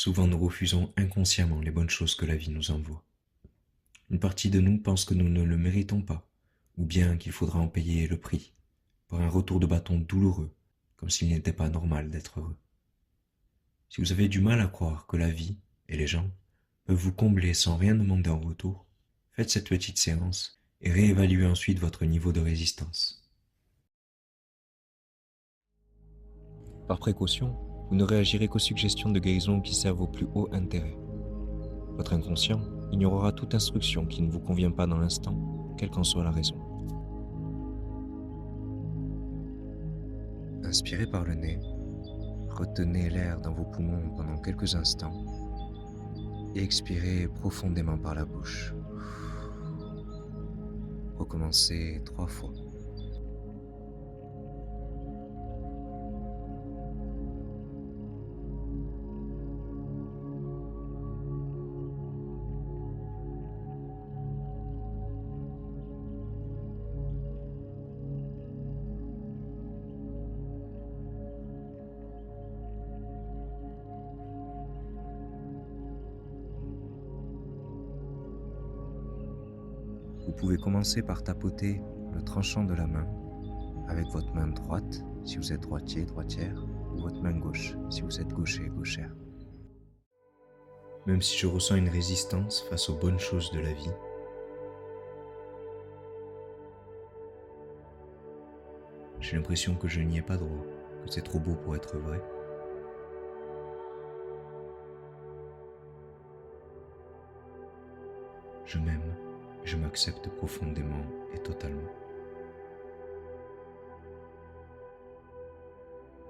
Souvent nous refusons inconsciemment les bonnes choses que la vie nous envoie. Une partie de nous pense que nous ne le méritons pas, ou bien qu'il faudra en payer le prix, par un retour de bâton douloureux, comme s'il n'était pas normal d'être heureux. Si vous avez du mal à croire que la vie et les gens peuvent vous combler sans rien demander en retour, faites cette petite séance et réévaluez ensuite votre niveau de résistance. Par précaution, vous ne réagirez qu'aux suggestions de guérison qui servent au plus haut intérêt. Votre inconscient ignorera toute instruction qui ne vous convient pas dans l'instant, quelle qu'en soit la raison. Inspirez par le nez, retenez l'air dans vos poumons pendant quelques instants et expirez profondément par la bouche. Recommencez 3 fois. Vous pouvez commencer par tapoter le tranchant de la main avec votre main droite si vous êtes droitier, droitière, ou votre main gauche si vous êtes gaucher, gauchère. Même si je ressens une résistance face aux bonnes choses de la vie, j'ai l'impression que je n'y ai pas droit, que c'est trop beau pour être vrai. Je m'aime et je m'accepte profondément et totalement.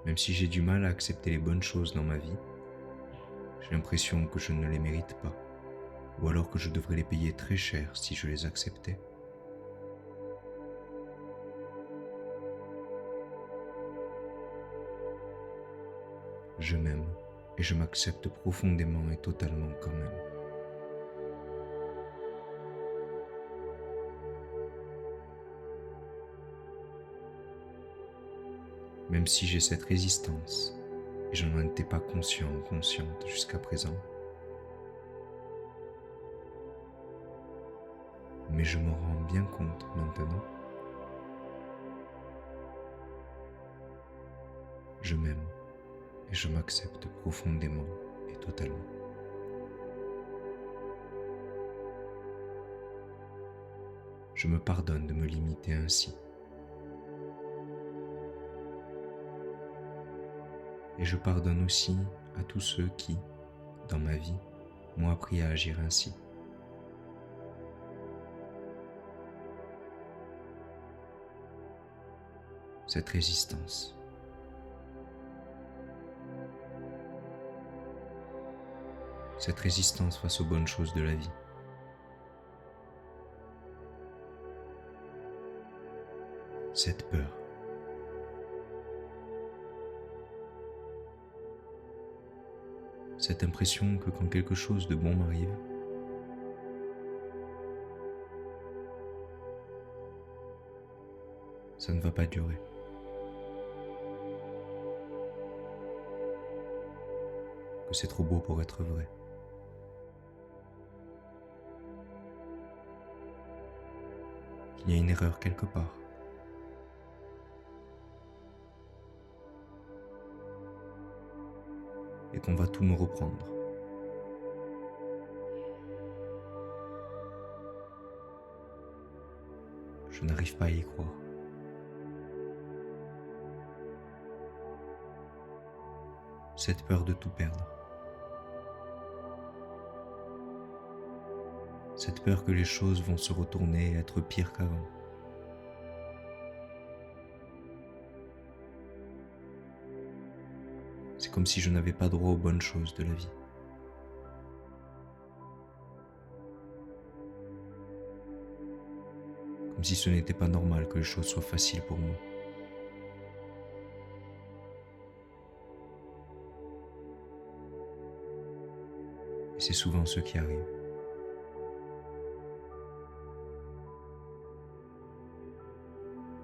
Même si j'ai du mal à accepter les bonnes choses dans ma vie, j'ai l'impression que je ne les mérite pas, ou alors que je devrais les payer très cher si je les acceptais. Je m'aime et je m'accepte profondément et totalement quand même. Même si j'ai cette résistance, et je n'en étais pas conscient ou consciente jusqu'à présent, mais je me rends bien compte maintenant. Je m'aime et je m'accepte profondément et totalement. Je me pardonne de me limiter ainsi. Et je pardonne aussi à tous ceux qui, dans ma vie, m'ont appris à agir ainsi. Cette résistance, face aux bonnes choses de la vie, cette peur, cette impression que quand quelque chose de bon m'arrive, ça ne va pas durer. Que c'est trop beau pour être vrai. Qu'il y a une erreur quelque part. Et qu'on va tout me reprendre. Je n'arrive pas à y croire. Cette peur de tout perdre. Cette peur que les choses vont se retourner et être pires qu'avant. C'est comme si je n'avais pas droit aux bonnes choses de la vie. Comme si ce n'était pas normal que les choses soient faciles pour moi. Et c'est souvent ce qui arrive.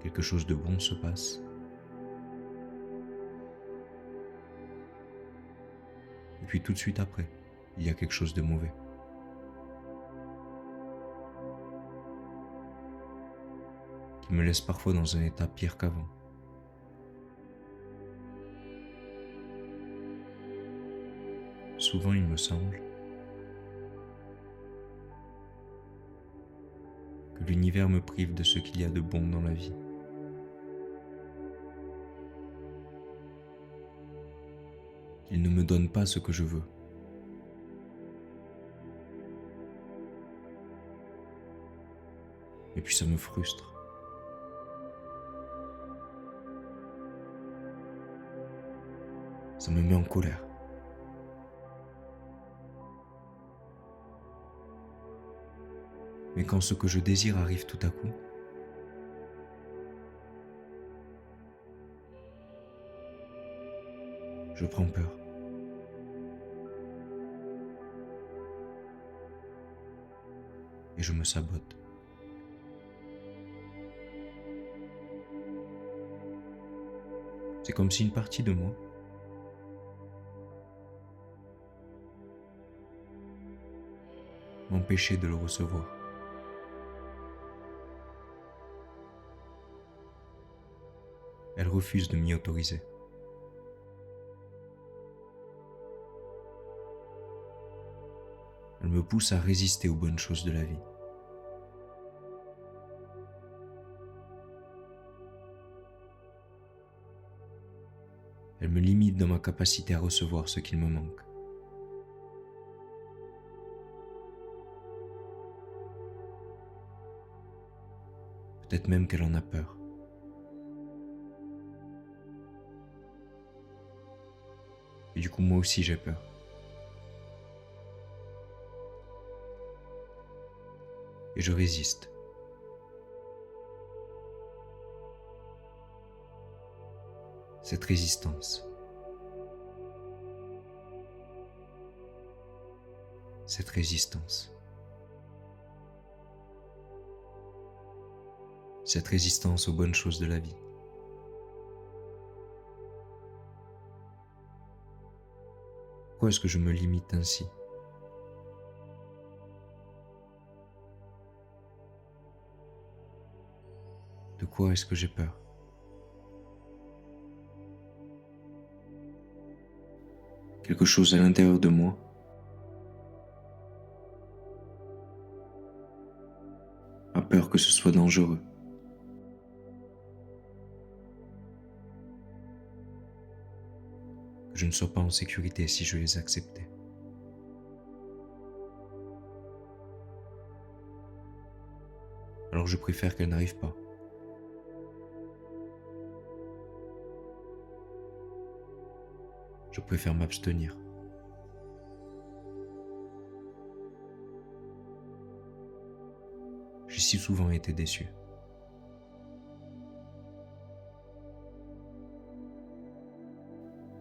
Quelque chose de bon se passe. Et puis tout de suite après, il y a quelque chose de mauvais. Qui me laisse parfois dans un état pire qu'avant. Souvent il me semble que l'univers me prive de ce qu'il y a de bon dans la vie. Il ne me donne pas ce que je veux. Et puis ça me frustre. Ça me met en colère. Mais quand ce que je désire arrive tout à coup, je prends peur. Et je me sabote. C'est comme si une partie de moi m'empêchait de le recevoir. Elle refuse de m'y autoriser. Elle me pousse à résister aux bonnes choses de la vie. Elle me limite dans ma capacité à recevoir ce qu'il me manque. Peut-être même qu'elle en a peur. Et du coup, moi aussi, j'ai peur. Et je résiste. Cette résistance. Cette résistance. Cette résistance aux bonnes choses de la vie. Pourquoi est-ce que je me limite ainsi ? De quoi est-ce que j'ai peur ? Quelque chose à l'intérieur de moi a peur que ce soit dangereux. Que je ne sois pas en sécurité si je les acceptais. Alors je préfère qu'elles n'arrivent pas. Je préfère m'abstenir. J'ai si souvent été déçu.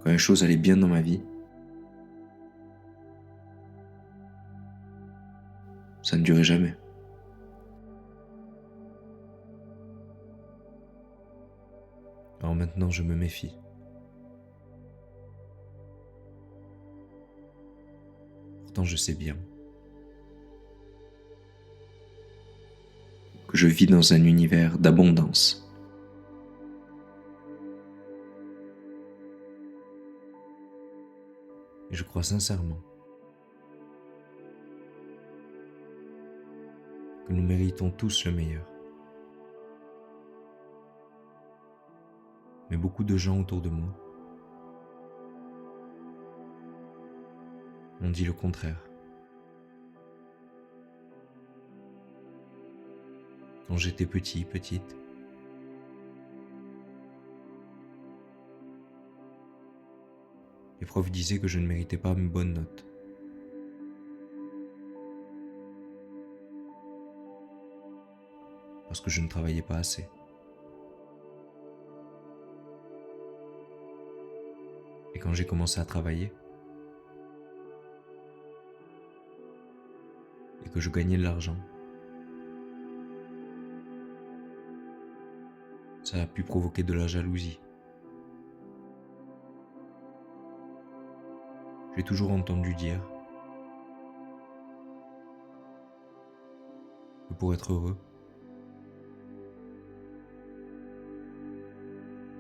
Quand les choses allaient bien dans ma vie, ça ne durait jamais. Alors maintenant, je me méfie. Pourtant, je sais bien que je vis dans un univers d'abondance. Et je crois sincèrement que nous méritons tous le meilleur. Mais beaucoup de gens autour de moi ont dit le contraire. Quand j'étais petit, petite, les profs disaient que je ne méritais pas une bonne note. Parce que je ne travaillais pas assez. Et quand j'ai commencé à travailler, et que je gagnais de l'argent, ça a pu provoquer de la jalousie. J'ai toujours entendu dire que pour être heureux,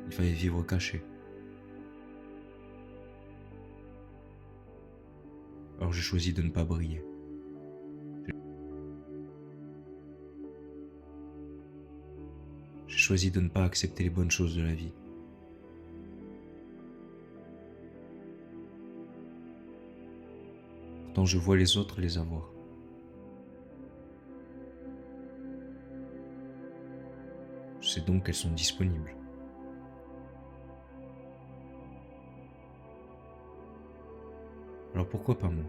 il fallait vivre caché. Alors j'ai choisi de ne pas briller. J'ai choisi de ne pas accepter les bonnes choses de la vie. Pourtant je vois les autres les avoir. Je sais donc qu'elles sont disponibles. Alors pourquoi pas moi?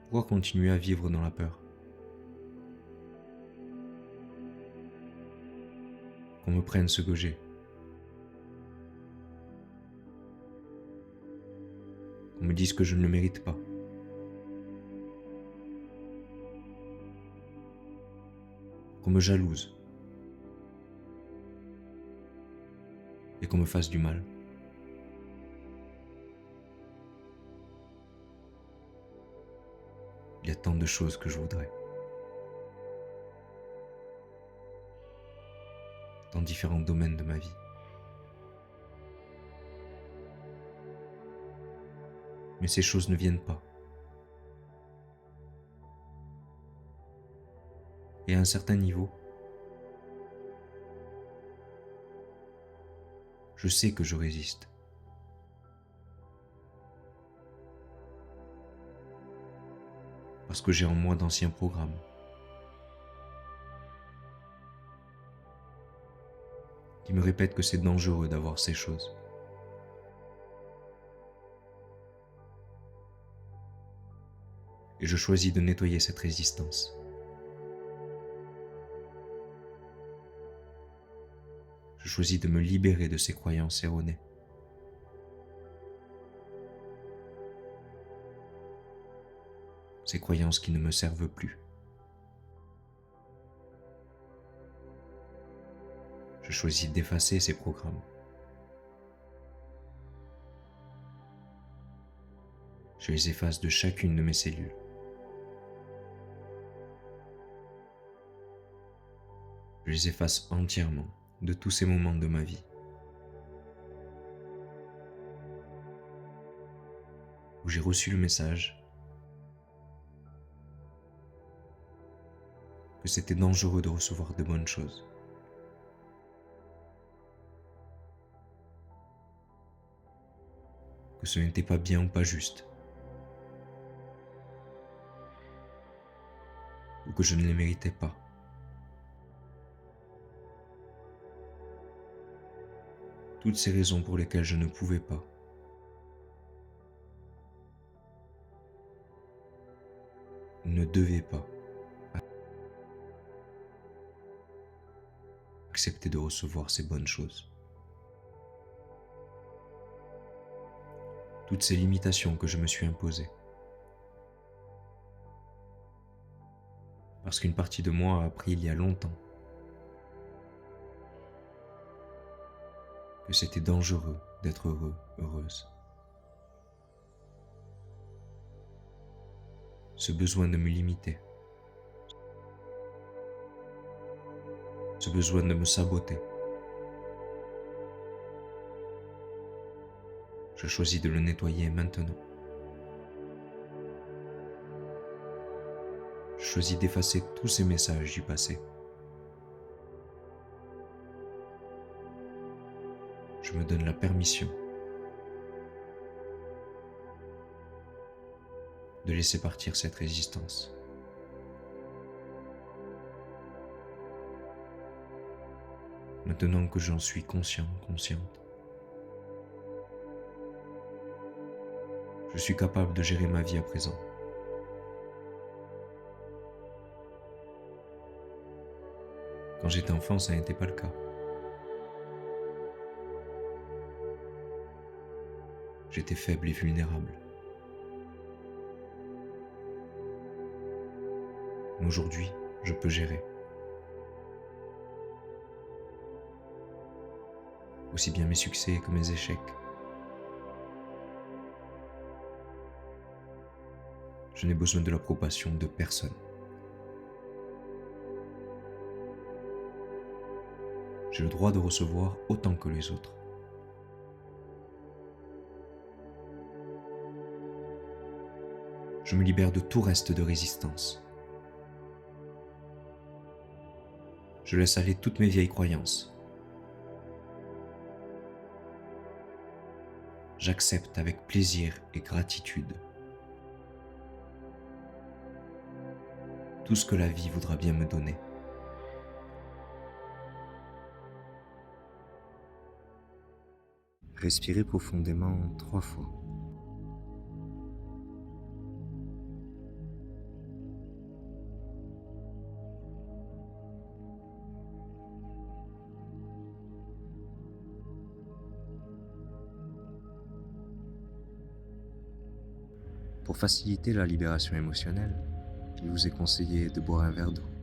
Pourquoi continuer à vivre dans la peur? Qu'on me prenne ce que j'ai. Qu'on me dise que je ne le mérite pas. Qu'on me jalouse. Et qu'on me fasse du mal. Il y a tant de choses que je voudrais. Dans différents domaines de ma vie. Mais ces choses ne viennent pas. Et à un certain niveau, je sais que je résiste. Parce que j'ai en moi d'anciens programmes. Qui me répètent que c'est dangereux d'avoir ces choses. Et je choisis de nettoyer cette résistance. Je choisis de me libérer de ces croyances erronées. Ces croyances qui ne me servent plus. Je choisis d'effacer ces programmes. Je les efface de chacune de mes cellules. Je les efface entièrement de tous ces moments de ma vie où j'ai reçu le message que c'était dangereux de recevoir de bonnes choses. Que ce n'était pas bien ou pas juste. Ou que je ne les méritais pas. Toutes ces raisons pour lesquelles je ne pouvais pas. Ne devais pas accepter de recevoir ces bonnes choses. Toutes ces limitations que je me suis imposées. Parce qu'une partie de moi a appris il y a longtemps que c'était dangereux d'être heureux, heureuse. Ce besoin de me limiter. Ce besoin de me saboter. Je choisis de le nettoyer maintenant. Je choisis d'effacer tous ces messages du passé. Je me donne la permission de laisser partir cette résistance. Maintenant que j'en suis conscient, consciente, je suis capable de gérer ma vie à présent. Quand j'étais enfant, ça n'était pas le cas. J'étais faible et vulnérable. Mais aujourd'hui, je peux gérer. aussi bien mes succès que mes échecs. Je n'ai besoin de l'approbation de personne. J'ai le droit de recevoir autant que les autres. Je me libère de tout reste de résistance. Je laisse aller toutes mes vieilles croyances. J'accepte avec plaisir et gratitude tout ce que la vie voudra bien me donner. Respirez profondément 3 fois. Pour faciliter la libération émotionnelle, il vous est conseillé de boire un verre d'eau.